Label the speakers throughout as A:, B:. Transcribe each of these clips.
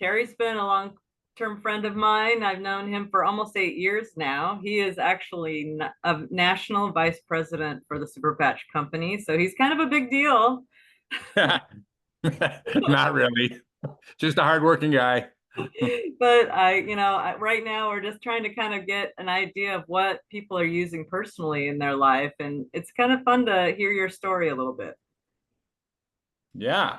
A: Terry's been a long-term friend of mine. I've known him for almost 8 years now. He is actually a national vice president for the Super Patch Company, so he's kind of a big deal.
B: Not really. Just a hardworking guy.
A: But right now we're just trying to kind of get an idea of what people are using personally in their life, and it's kind of fun to hear your story a little bit.
B: Yeah.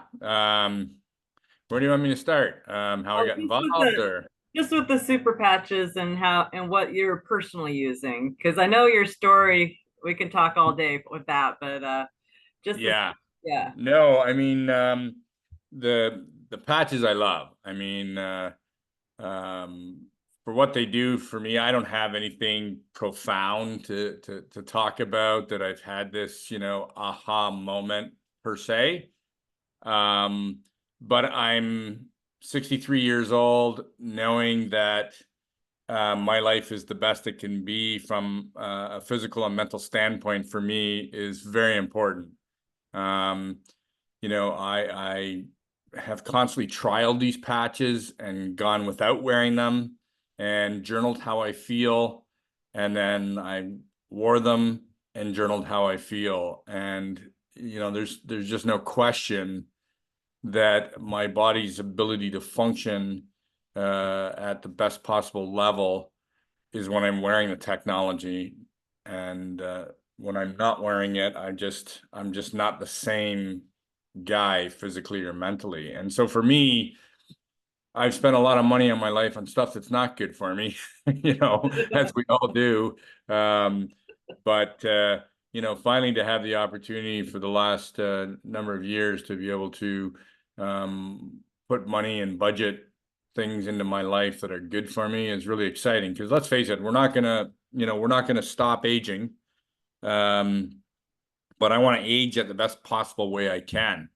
B: Where do you want me to start? How I
A: Oh,
B: got involved or?
A: just with the super patches and how and what you're personally using, because I know your story. We can talk all day with that, but just this,
B: Yeah.
A: yeah.
B: No, I mean, the patches I love. I mean, for what they do for me, I don't have anything profound to talk about that I've had this, aha moment per se. But I'm 63 years old, knowing that my life is the best it can be from a physical and mental standpoint for me is very important. Um, I have constantly trialed these patches and gone without wearing them and journaled how I feel. And then I wore them and journaled how I feel. And, there's just no question that my body's ability to function at the best possible level is when I'm wearing the technology. And when I'm not wearing it, I'm just not the same guy physically or mentally. And so for me, I've spent a lot of money on my life on stuff that's not good for me, as we all do. But finally to have the opportunity for the last number of years to be able to put money and budget things into my life that are good for me is really exciting. Because let's face it, we're not gonna stop aging. But I want to age at the best possible way I can.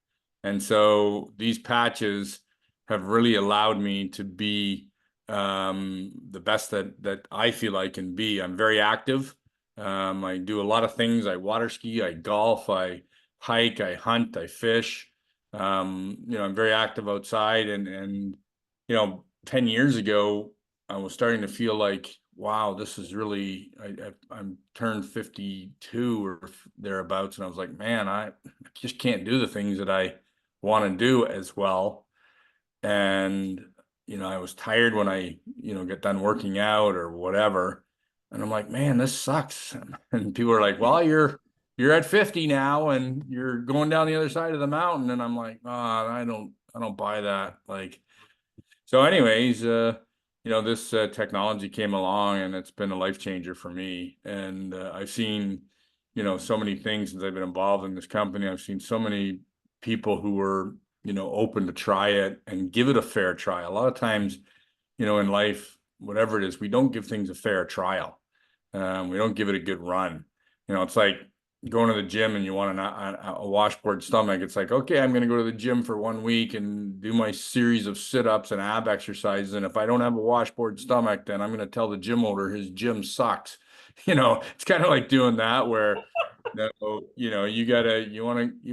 B: And so these patches have really allowed me to be the best that I feel I can be. I'm very active. I do a lot of things. I water ski, I golf, I hike, I hunt, I fish. I'm very active outside, and 10 years ago, I was starting to feel like, wow, this is really, I'm turned 52 or thereabouts, and I was like, man, I just can't do the things that I want to do as well. And I was tired when I get done working out or whatever, and I'm like, man, this sucks. And people are like, well, you're at 50 now and you're going down the other side of the mountain. And I'm like, oh, I don't buy that. Like, so anyways, this technology came along and it's been a life changer for me. And I've seen, so many things since I've been involved in this company. I've seen so many people who were, open to try it and give it a fair try. A lot of times, in life, whatever it is, we don't give things a fair trial. We don't give it a good run. It's like going to the gym and you want a washboard stomach. It's like, okay, I'm going to go to the gym for 1 week and do my series of sit-ups and ab exercises. And if I don't have a washboard stomach, then I'm going to tell the gym owner his gym sucks. It's kind of like doing that where, you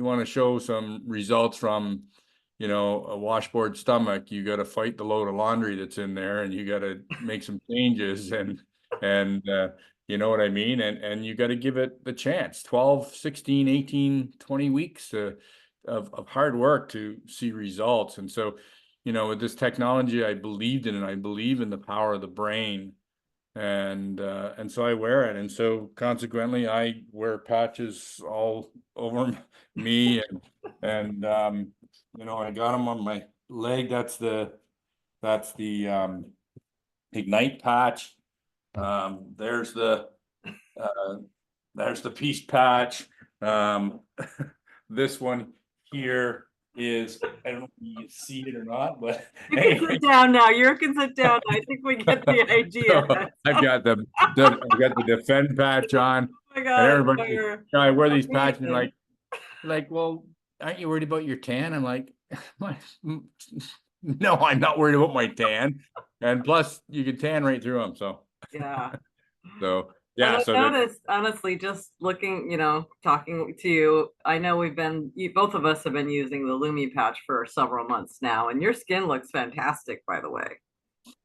B: want to show some results from, a washboard stomach. You got to fight the load of laundry that's in there, and you got to make some changes and you know what I mean? And you got to give it the chance. 12, 16, 18, 20 weeks of hard work to see results. And so, with this technology, I believed in it. I believe in the power of the brain. And so I wear it. And so consequently, I wear patches all over me. And I got them on my leg. That's the Ignite patch. There's the peace patch. This one here is, I don't know if you see it or not, but
A: You can sit down now. You can sit down. I think we get the idea.
B: So I've got the defend patch on.
A: Oh my
B: And
A: God,
B: everybody, I wear these patches and
A: amazing.
B: well, aren't you worried about your tan? I'm like, no, I'm not worried about my tan. And plus, you can tan right through them. So,
A: Yeah.
B: so
A: And
B: Yeah,
A: I've
B: so that
A: noticed, honestly, just looking, talking to you, I know both of us have been using the Lumi patch for several months now, and your skin looks fantastic, by the way.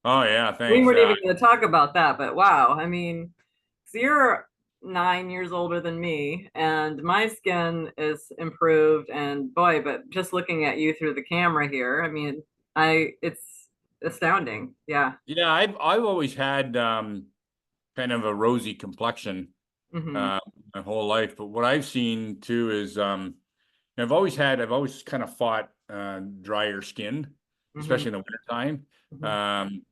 B: oh yeah,
A: We
B: thanks.
A: weren't even going to talk about that, but wow. I mean, so you're 9 years older than me, and my skin is improved. And boy, but just looking at you through the camera here, I mean, it's astounding. Yeah.
B: Yeah, I've always had kind of a rosy complexion
A: Hmm.
B: uh my whole life, but what I've seen too is I've always kind of fought drier skin,
A: Hmm.
B: especially in the wintertime.
A: Hmm.
B: Um,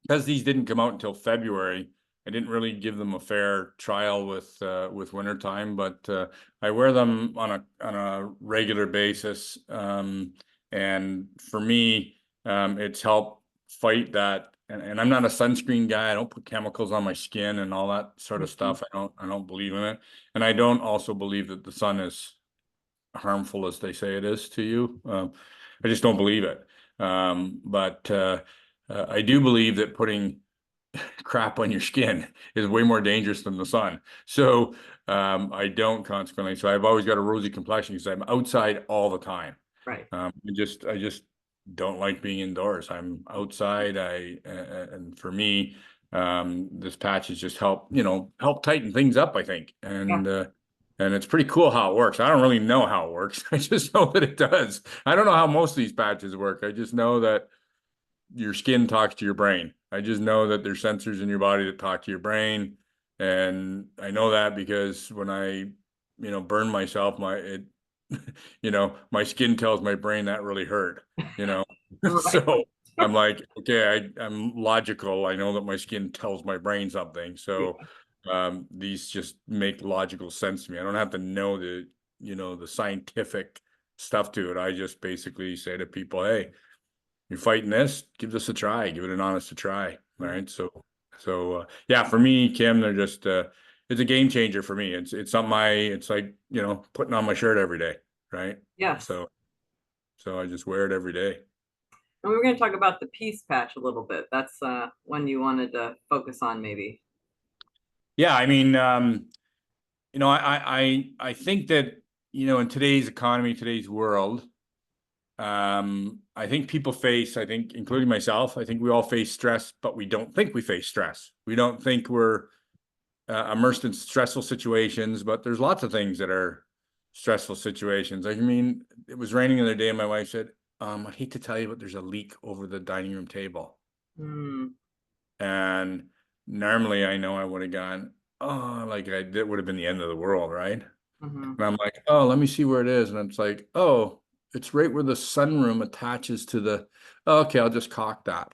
B: because these didn't come out until February, I didn't really give them a fair trial with wintertime, but I wear them on a regular basis. And for me, it's helped fight that. And I'm not a sunscreen guy. I don't put chemicals on my skin and all that sort of
A: Hmm.
B: stuff. I don't believe in it. And I don't also believe that the sun is harmful as they say it is to you. I just don't believe it. But I do believe that putting crap on your skin is way more dangerous than the sun. So I don't consequently. So I've always got a rosy complexion because I'm outside all the time.
A: Right.
B: I just don't like being indoors. I'm outside. And for me, this patch has just help tighten things up, I think.
A: Yeah.
B: And it's pretty cool how it works. I don't really know how it works. I just know that it does. I don't know how most of these patches work. I just know that your skin talks to your brain. I just know that there's sensors in your body that talk to your brain. And I know that because when I, burn myself, my skin tells my brain that really hurt, you know.
A: Right.
B: So I'm like, okay, I'm logical. I know that my skin tells my brain something. So
A: Yeah.
B: these just make logical sense to me. I don't have to know the scientific stuff to it. I just basically say to people, hey, you're fighting this, give this a try, give it an honest try. All right. So yeah, for me, Kim, they're just it's a game changer for me. It's something it's like, putting on my shirt every day. Right.
A: Yes.
B: So I just wear it every day.
A: And we were going to talk about the peace patch a little bit. That's one you wanted to focus on, maybe.
B: Yeah, I mean, I think that, in today's economy, today's world, I think I think, including myself, I think we all face stress, but we don't think we face stress. We don't think we're immersed in stressful situations, but there's lots of things that are stressful situations. I mean, it was raining the other day, and my wife said, I hate to tell you, but there's a leak over the dining room table.
A: Mm.
B: And normally I know I would have gone, oh, like that would have been the end of the world, right?
A: Hmm.
B: And I'm like, oh, let me see where it is. And it's like, oh, it's right where the sunroom attaches to oh, okay, I'll just caulk that,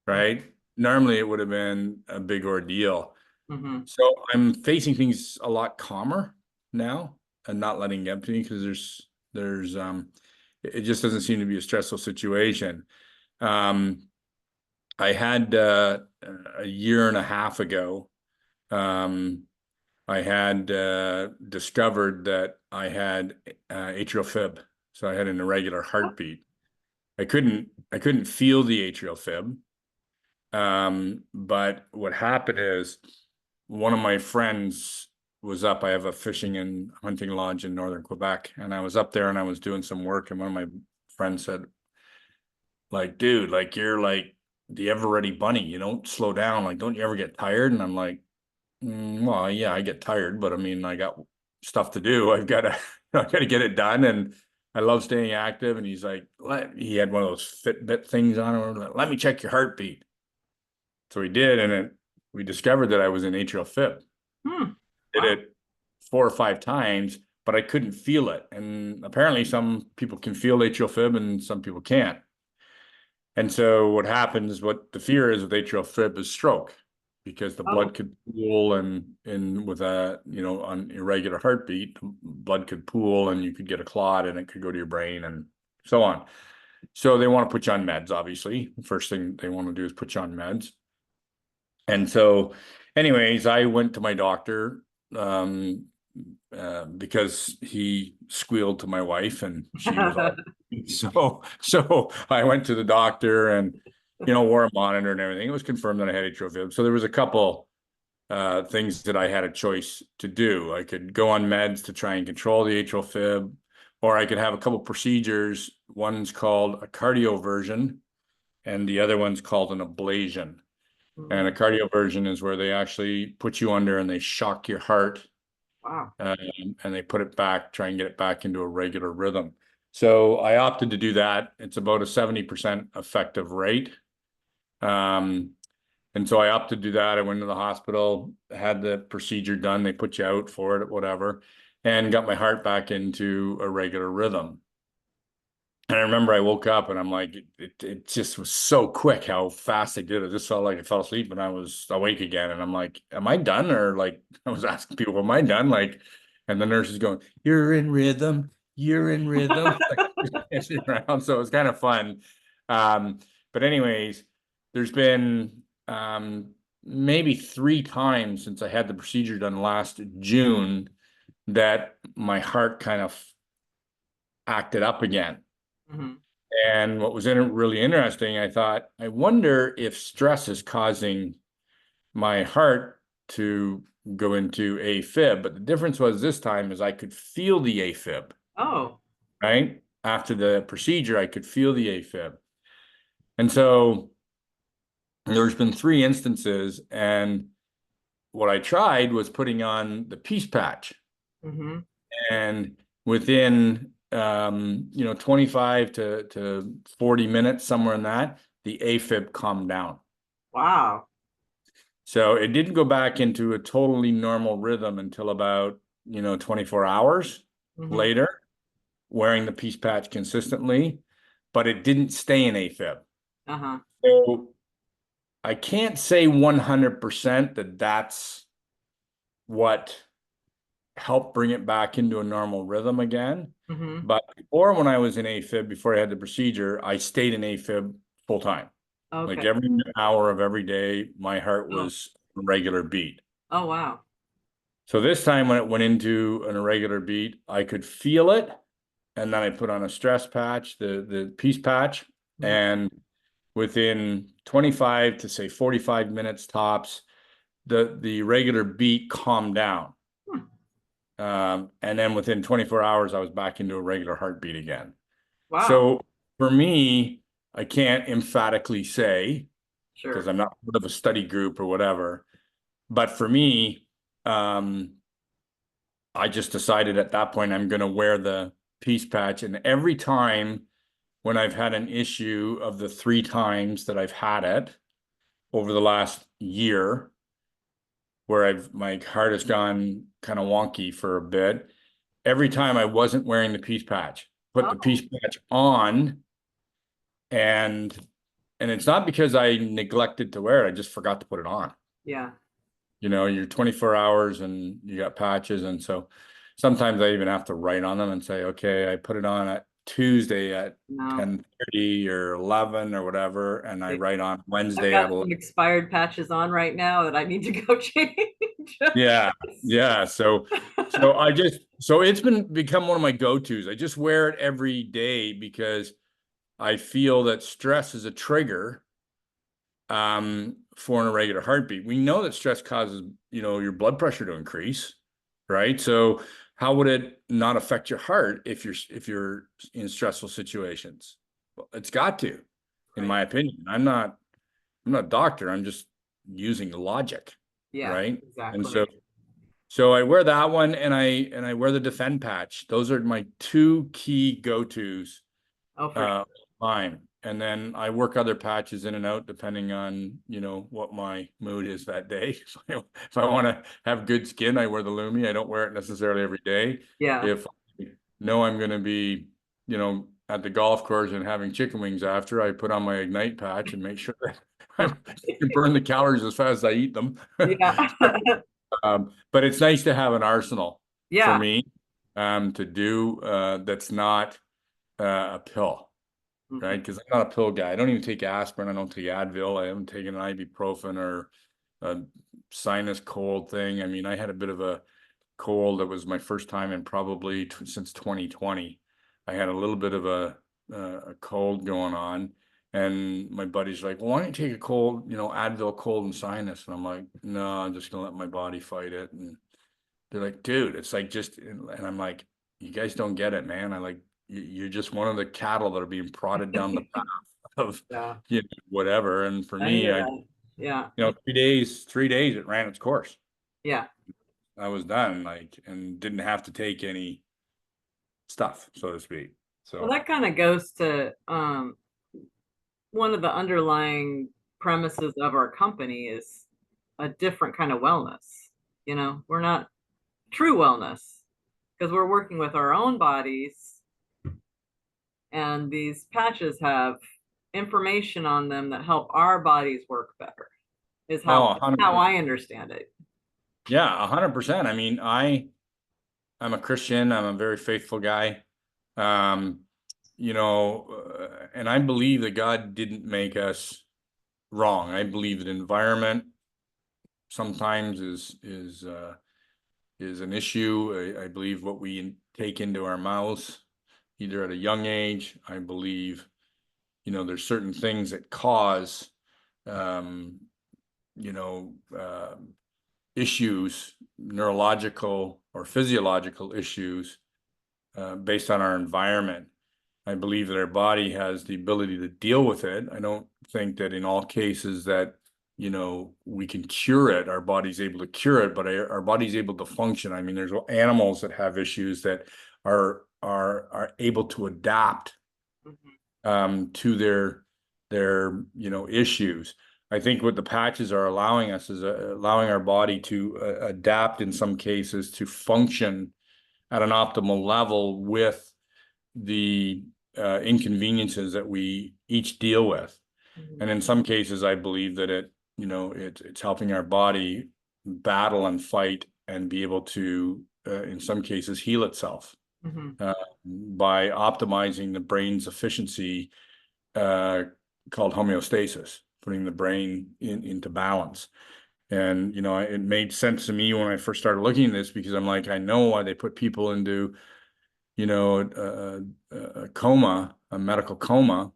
B: right? Normally it would have been a big ordeal.
A: Hmm.
B: So I'm facing things a lot calmer now and not letting it get to me because there's it just doesn't seem to be a stressful situation. Um, I had a year and a half ago, um, I had discovered that I had atrial fib, so I had an irregular heartbeat. I couldn't feel the atrial fib. But what happened is one of my friends was up. I have a fishing and hunting lodge in northern Quebec, and I was up there and I was doing some work, and one of my friends said, like, dude, like you're like the ever ready bunny. You don't slow down. Like, don't you ever get tired? And I'm like, well, yeah, I get tired, but I mean, I got stuff to do. I've got to, I got to get it done, and I love staying active. And he's like, he had one of those Fitbit things on him. Like, let me check your heartbeat. So he did, and we discovered that I was in atrial fib.
A: Hmm.
B: Did
A: Wow.
B: it 4 or 5 times, but I couldn't feel it. And apparently, some people can feel atrial fib, and some people can't. And so what happens, what the fear is with atrial fib is stroke, because the
A: Oh.
B: blood could pool and with an irregular heartbeat, blood could pool and you could get a clot and it could go to your brain and so on. So they want to put you on meds, obviously. The first thing they want to do is put you on meds. And so anyways, I went to my doctor um, because he squealed to my wife and she was all so I went to the doctor and wore a monitor and everything. It was confirmed that I had atrial fib. So there was a couple things that I had a choice to do. I could go on meds to try and control the atrial fib, or I could have a couple procedures. One's called a cardioversion, and the other one's called an ablation. And a cardioversion is where they actually put you under and they shock your heart.
A: Wow.
B: And they put it back, try and get it back into a regular rhythm. So I opted to do that. It's about a 70% effective rate. And so I opted to do that. I went to the hospital, had the procedure done. They put you out for it, whatever, and got my heart back into a regular rhythm. And I remember I woke up and I'm like, it just was so quick how fast I did it. It just felt like I fell asleep and I was awake again. And I'm like, am I done? Or like, I was asking people, am I done? Like, and the nurse is going, you're in rhythm. You're in rhythm. Around. So it was kind of fun. But anyways, there's been maybe 3 times since I had the procedure done last June that my heart kind of acted up again. And what was really interesting, I thought, I wonder if stress is causing my heart to go into AFib. But the difference was this time is I could feel the AFib.
A: Oh.
B: Right? After the procedure, I could feel the AFib. And so there's been 3 instances, and what I tried was putting on the peace patch. And within 25 to 40 minutes, somewhere in that, the AFib calmed down.
A: Wow.
B: So it didn't go back into a totally normal rhythm until about 24 hours later, wearing the peace patch consistently, but it didn't stay in AFib. So I can't say 100% that that's what helped bring it back into a normal rhythm again. But before, when I was in AFib, before I had the procedure, I stayed in AFib full time.
A: Okay.
B: Like every hour of every day, my heart was a regular beat.
A: Oh, wow.
B: So this time when it went into an irregular beat, I could feel it. And then I put on a stress patch, the peace patch, and within 25 to say 45 minutes tops, the regular beat calmed down. And then within 24 hours, I was back into a regular heartbeat again.
A: Wow.
B: So for me, I can't emphatically say, because I'm not part of a study group or whatever, but for me, I just decided at that point I'm going to wear the peace patch. And every time when I've had an issue of the 3 times that I've had it over the last year, where my heart has gone kind of wonky for a bit, every time I wasn't wearing the peace patch, put the peace patch on, and it's not because I neglected to wear it, I just forgot to put it on.
A: Yeah.
B: You're 24 hours and you got patches, and so sometimes I even have to write on them and say, okay, I put it on at Tuesday at 10:30 or 11 or whatever, and I write on Wednesday
A: I've
B: at
A: got
B: 11.
A: some expired patches on right now that I need to go change.
B: Yeah. So it's become one of my go-tos. I just wear it every day because I feel that stress is a trigger for an irregular heartbeat. We know that stress causes, your blood pressure to increase, right? So how would it not affect your heart if you're in stressful situations? Well, it's got to, in my opinion. I'm not a doctor. I'm just using logic, right?
A: Exactly.
B: And so I wear that one, and I wear the Defend patch. Those are my 2 key go-tos. Fine. And then I work other patches in and out depending on, what my mood is that day. If I want to have good skin, I wear the Lumi. I don't wear it necessarily every day. If I know I'm going to be, at the golf course and having chicken wings after, I put on my Ignite patch and make sure that I can burn the calories as fast as I eat them. But it's nice to have an arsenal for me to do that's not a pill. Right? Because I'm not a pill guy. I don't even take aspirin. I don't take Advil. I haven't taken an ibuprofen or a sinus cold thing. I mean, I had a bit of a cold. That was my first time in probably since 2020. I had a little bit of a cold going on, And my buddy's like, well, why don't you take a cold, Advil cold and sinus? And I'm like, no, I'm just gonna let my body fight it. And they're like, dude, it's like just, and I'm like, you guys don't get it, man. I like, you're just one of the cattle that are being prodded down the path of,
A: Yeah,
B: whatever. And for
A: I
B: me,
A: hear that. Yeah,
B: 3 days, it ran its course.
A: yeah.
B: I was done, like, and didn't have to take any stuff, so to speak.
A: Well,
B: So,
A: that kind of goes to one of the underlying premises of our company is a different kind of wellness. We're not true wellness because we're working with our own bodies, and these patches have information on them that help our bodies work better, is how
B: 100%.
A: I understand it.
B: Yeah, 100%. I mean, I'm a Christian. I'm a very faithful guy. Um, and I believe that God didn't make us wrong. I believe that environment sometimes is an issue. I believe what we take into our mouths, either at a young age. I believe, there's certain things that cause, you know, uh, issues, neurological or physiological issues, based on our environment. I believe that our body has the ability to deal with it. I don't think that in all cases that, we can cure it. Our body's able to cure it, but our body's able to function. I mean, there's animals that have issues that are able to adapt to their issues. I think what the patches are allowing us is allowing our body to adapt in some cases to function at an optimal level with the inconveniences that we each deal with. And in some cases, I believe that it's helping our body battle and fight and be able to, in some cases, heal itself by optimizing the brain's efficiency, called homeostasis, putting the brain into balance. And, it made sense to me when I first started looking at this, because I'm like, I know why they put people into, a coma, a medical coma,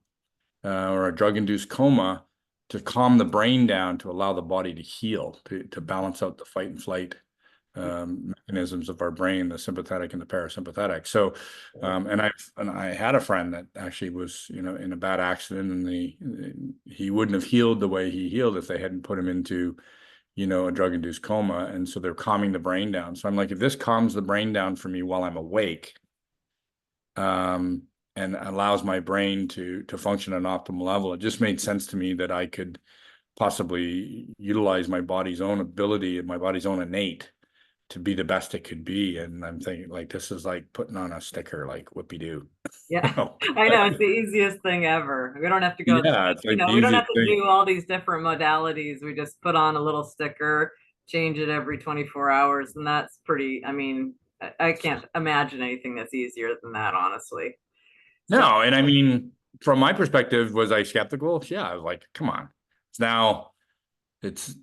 B: or a drug-induced coma, to calm the brain down, to allow the body to heal, to balance out the fight and flight mechanisms of our brain, the sympathetic and the parasympathetic. So, and I had a friend that actually was, in a bad accident, and he wouldn't have healed the way he healed if they hadn't put him into, a drug-induced coma. And so they're calming the brain down. So I'm like, if this calms the brain down for me while I'm awake, and allows my brain to function at an optimal level, it just made sense to me that I could possibly utilize my body's own ability and my body's own innate to be the best it could be. And I'm thinking, like, this is like putting on a sticker, like whoopie-doo.
A: Yeah, I know, it's the easiest thing ever. We don't have to go,
B: Yeah, it's like the
A: we don't have
B: easiest
A: to
B: thing.
A: do all these different modalities. We just put on a little sticker, change it every 24 hours, and that's pretty, I mean, I can't imagine anything that's easier than that, honestly. So,
B: No, and I mean, from my perspective, was I skeptical? Yeah, I was like, come on. Now it's,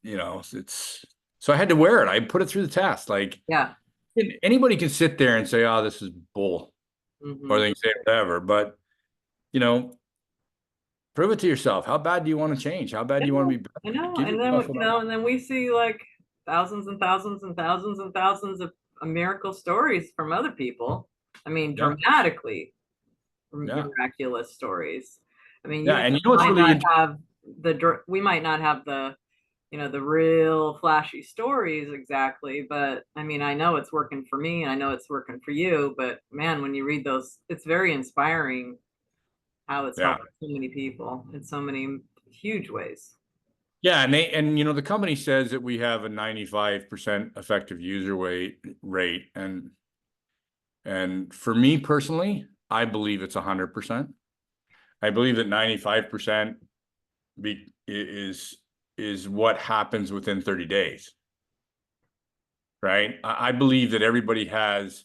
B: it's so I had to wear it. I put it through the test. Like,
A: yeah.
B: anybody can sit there and say, oh, this is bull, or they can say whatever, but prove it to yourself. How bad do you want to change? How bad do you want to be
A: I
B: better?
A: know.
B: Give
A: And then,
B: yourself
A: and then we see like thousands and thousands and thousands and thousands of miracle stories from other people. I mean,
B: yeah,
A: dramatically
B: yeah,
A: miraculous stories. I mean,
B: yeah.
A: you
B: And what's
A: might
B: really
A: not have we might not have the real flashy stories exactly, but I mean, I know it's working for me and I know it's working for you, but man, when you read those, it's very inspiring how it's
B: yeah.
A: helped so many people in so many huge ways.
B: Yeah, and the company says that we have a 95% effective user rate, and for me personally, I believe it's 100%. I believe that 95% is what happens within 30 days, right? I believe that everybody has,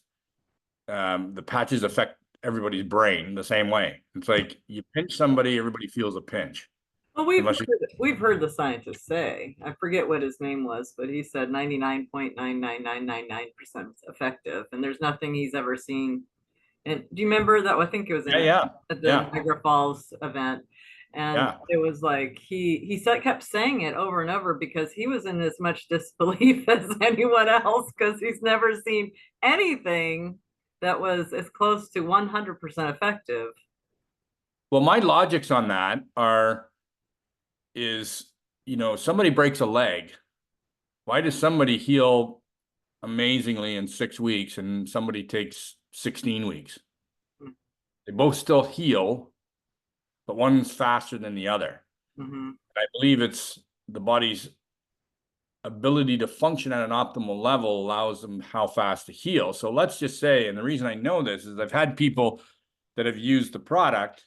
B: the patches affect everybody's brain the same way. It's like you pinch somebody, everybody feels a pinch.
A: Well,
B: Unless you,
A: we've heard the scientists say, I forget what his name was, but he said 99.99999% effective, and there's nothing he's ever seen. And do you remember that? I think it was
B: yeah,
A: in
B: yeah,
A: at the
B: yeah,
A: Niagara Falls event, And
B: Yeah.
A: it was like kept saying it over and over because he was in as much disbelief as anyone else because he's never seen anything that was as close to 100% effective.
B: Well, my logics on that is, somebody breaks a leg. Why does somebody heal amazingly in 6 weeks and somebody takes 16 weeks? They both still heal, but one's faster than the other.
A: Mm-hmm.
B: I believe it's the body's ability to function at an optimal level allows them how fast to heal. So let's just say, and the reason I know this is I've had people that have used the product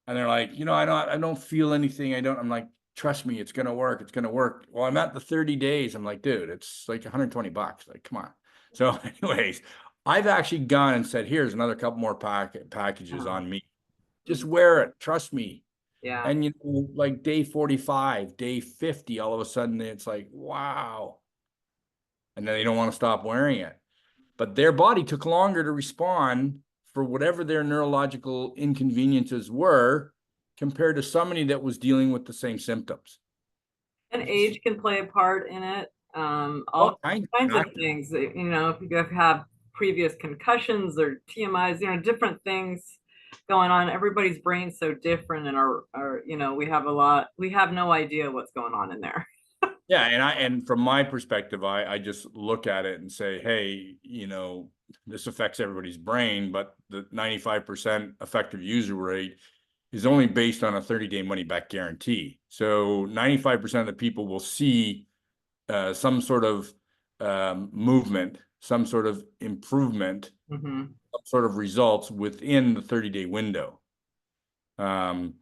B: and they're like, I don't feel anything. I'm like, trust me, it's going to work. It's going to work. Well, I'm at the 30 days. I'm like, dude, it's like $120. Like, come on. So anyways, I've actually gone and said, here's another couple more packages on me. Just wear it. Trust me.
A: Yeah.
B: And, like day 45, day 50, all of a sudden it's like, wow. And then they don't want to stop wearing it. But their body took longer to respond for whatever their neurological inconveniences were compared to somebody that was dealing with the same symptoms.
A: And age can play a part in it. All kinds of things. If you have previous concussions or TMIs, different things going on. Everybody's brain's so different, and we have no idea what's going on in there.
B: Yeah, and from my perspective, I just look at it and say, hey, this affects everybody's brain, but the 95% effective user rate is only based on a 30-day money-back guarantee. So 95% of the people will see some sort of movement, some sort of improvement, some sort of results within the 30-day window. And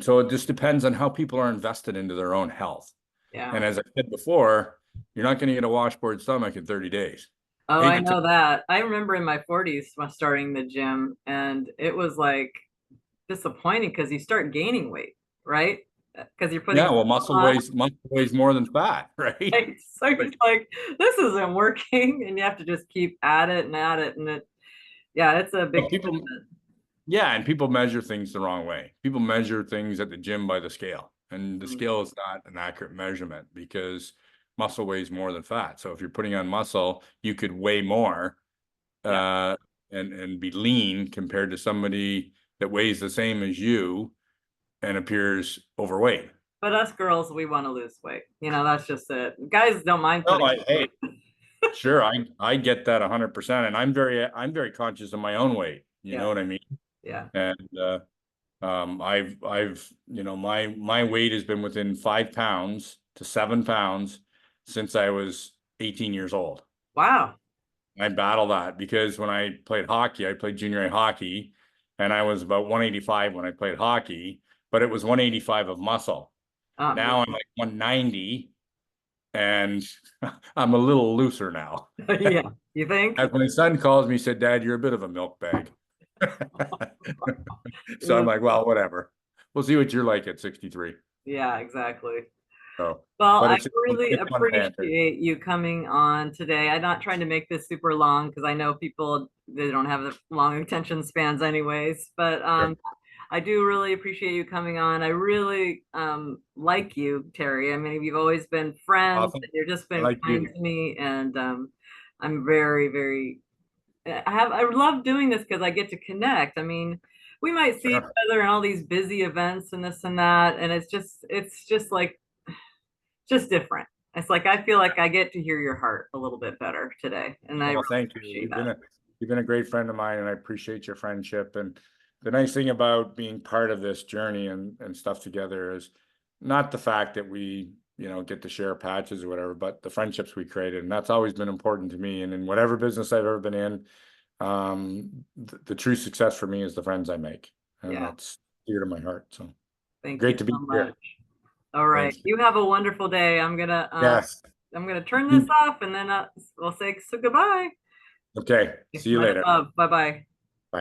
B: so it just depends on how people are invested into their own health.
A: Yeah.
B: And as I said before, you're not going to get a washboard stomach in 30 days.
A: Oh, I know that. I remember in my 40s starting the gym, and it was like disappointing because you start gaining weight, right? Because you're putting
B: muscle weighs more than fat, right?
A: So it's like, this isn't working, and you have to just keep at it, and it's a big
B: people. Yeah, and people measure things the wrong way. People measure things at the gym by the scale, and the scale is not an accurate measurement because muscle weighs more than fat. So if you're putting on muscle, you could weigh more and be lean compared to somebody that weighs the same as you and appears overweight.
A: But us girls, we want to lose weight. That's just it. Guys don't mind putting
B: sure, I get that 100%, and I'm very conscious of my own weight. You know what I mean?
A: Yeah.
B: And I've my weight has been within 5 pounds to 7 pounds since I was 18 years old.
A: Wow.
B: I battle that because when I played hockey, I played junior A hockey, and I was about 185 when I played hockey, but it was 185 of muscle. Now I'm like 190, and I'm a little looser now.
A: Yeah, you think?
B: As my son calls me, he said, "Dad, you're a bit of a milk bag." So I'm like, well, whatever. We'll see what you're like at 63.
A: Yeah, exactly.
B: So,
A: well, I really appreciate you coming on today. I'm not trying to make this super long because I know people, they don't have the long attention spans anyways, but I do really appreciate you coming on. I really like you, Terry. I mean, you've always been friends.
B: Awesome.
A: You've just been kind to me, and I'm very, very. I love doing this because I get to connect. I mean, we might see each other in all these busy events and this and that, and it's just like just different. It's like I feel like I get to hear your heart a little bit better today, and I really
B: thank you. You've been a great friend of mine, and I appreciate your friendship. And the nice thing about being part of this journey and stuff together is not the fact that we get to share patches or whatever, but the friendships we created, and that's always been important to me. And in whatever business I've ever been in, the true success for me is the friends I make, and that's dear to my heart. So great to be here.
A: All right, you have a wonderful day. I'm gonna turn this off, and then we'll say goodbye.
B: Okay, see you later.
A: Bye bye.
B: Bye.